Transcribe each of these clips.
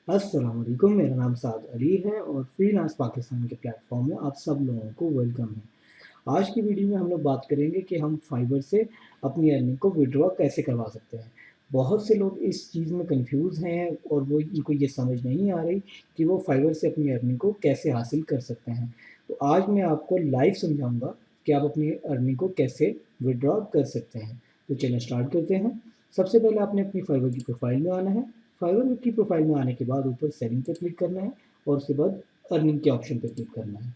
अस्सलाम वालेकुम, मेरा नाम साद अली है और फ्रीलांस पाकिस्तान के प्लेटफॉर्म में आप सब लोगों को वेलकम है। आज की वीडियो में हम लोग बात करेंगे कि हम फाइवर से अपनी अर्निंग को विड्रॉ कैसे करवा सकते हैं। बहुत से लोग इस चीज़ में कंफ्यूज हैं और वो इनको ये समझ नहीं आ रही कि वो फाइवर से अपनी अर्निंग को कैसे हासिल कर सकते हैं। तो आज मैं आपको लाइव समझाऊंगा कि आप अपनी अर्निंग को कैसे विड्रॉ कर सकते हैं। तो चलिए स्टार्ट करते हैं। सबसे पहले आपने अपनी फाइवर की प्रोफाइल में आना है। फाइवर की प्रोफाइल में आने के बाद ऊपर सेटिंग पर क्लिक करना है और उसके बाद अर्निंग के ऑप्शन पर क्लिक करना है।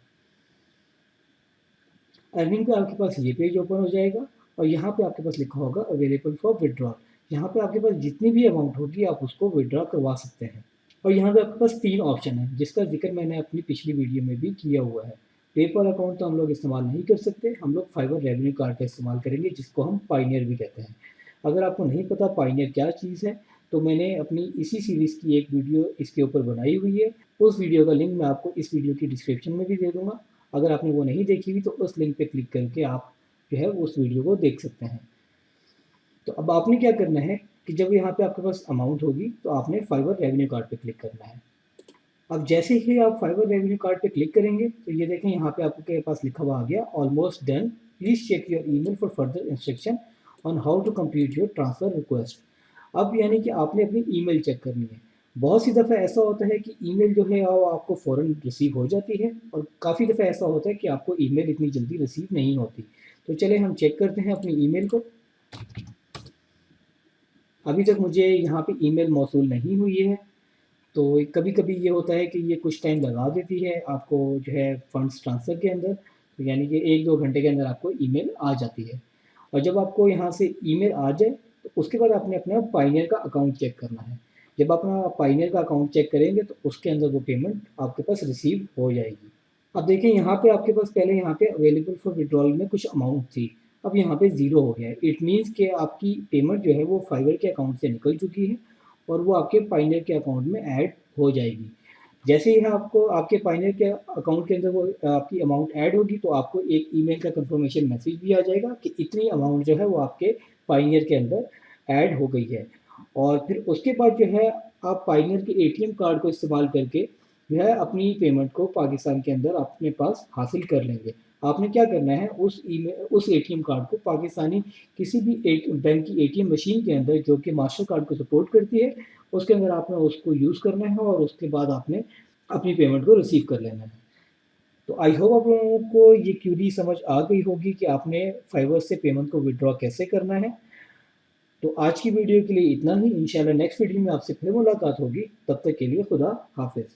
अर्निंग पे आपके पास ये पेज ओपन हो जाएगा और यहाँ पे आपके पास लिखा होगा अवेलेबल फॉर विड्रॉल। यहाँ पे आपके पास जितनी भी अमाउंट होगी आप उसको विड्रॉ करवा सकते हैं। और यहाँ पे आपके पास 3 ऑप्शन है जिसका जिक्र मैंने अपनी पिछली वीडियो में भी किया हुआ है। पेपर अकाउंट तो हम लोग इस्तेमाल नहीं कर सकते, हम लोग फाइवर रेवेन्यू कार्ड का इस्तेमाल करेंगे जिसको हम पाइनियर भी कहते हैं। अगर आपको नहीं पता पाइनियर क्या चीज़ है तो मैंने अपनी इसी सीरीज़ की एक वीडियो इसके ऊपर बनाई हुई है। उस वीडियो का लिंक मैं आपको इस वीडियो की डिस्क्रिप्शन में भी दे दूँगा। अगर आपने वो नहीं देखी हुई तो उस लिंक पे क्लिक करके आप जो है उस वीडियो को देख सकते हैं। तो अब आपने क्या करना है कि जब यहाँ पे आपके पास अमाउंट होगी तो आपने फाइवर रेवेन्यू कार्ड पे क्लिक करना है। अब जैसे ही आप फाइवर रेवेन्यू कार्ड पे क्लिक करेंगे तो ये देखें यहाँ पे आपके पास लिखा हुआ आ गया almost done, please check your email for further instruction on how to complete your transfer request. अब यानी कि आपने अपनी ईमेल चेक करनी है। बहुत सी दफ़ा ऐसा होता है कि ईमेल जो है वो आपको फ़ौरन रिसीव हो जाती है और काफ़ी दफ़ा ऐसा होता है कि आपको ईमेल इतनी जल्दी रिसीव नहीं होती। तो चलिए हम चेक करते हैं अपनी ईमेल को। अभी तक मुझे यहाँ पे ईमेल मौसूल नहीं हुई है। तो कभी-कभी ये होता है कि ये कुछ टाइम लगा देती है आपको जो है फंड्स ट्रांसफ़र के अंदर, तो यानी कि 1-2 घंटे के अंदर आपको ईमेल आ जाती है। और जब आपको यहाँ से ईमेल आ जाए, तो उसके बाद आपने अपना पायनियर का अकाउंट चेक करना है। जब अपना पायनियर का अकाउंट चेक करेंगे, तो उसके अंदर वो पेमेंट आपके पास रिसीव हो जाएगी। अब देखिए यहाँ पे आपके पास पहले यहाँ पे अवेलेबल फॉर विड्रॉल में कुछ अमाउंट थी, अब यहाँ पे ज़ीरो हो गया है। इट मीन्स कि आपकी पेमेंट जो है वो फाइवर के अकाउंट से निकल चुकी है और वो आपके पायनियर के अकाउंट में ऐड हो जाएगी। जैसे ही आपको आपके पायनियर के अकाउंट के अंदर वो आपकी अमाउंट ऐड होगी तो आपको एक ईमेल का कंफर्मेशन मैसेज भी आ जाएगा कि इतनी अमाउंट जो है वो आपके पायनियर के अंदर ऐड हो गई है। और फिर उसके बाद जो है आप पायनियर के एटीएम कार्ड को इस्तेमाल करके जो है अपनी पेमेंट को पाकिस्तान के अंदर अपने पास हासिल कर लेंगे। आपने क्या करना है उस एटीएम कार्ड को पाकिस्तानी किसी भी एक बैंक की एटीएम मशीन के अंदर जो कि मास्टर कार्ड को सपोर्ट करती है, उसके अंदर आपने उसको यूज़ करना है और उसके बाद आपने अपनी पेमेंट को रिसीव कर लेना है। तो आई होप आप लोगों को ये क्यूरी समझ आ गई होगी कि आपने फाइवर से पेमेंट को विड्रॉ कैसे करना है। तो आज की वीडियो के लिए इतना ही। इंशाल्लाह नेक्स्ट वीडियो में आपसे फिर मुलाकात होगी। तब तक के लिए खुदा हाफिज़।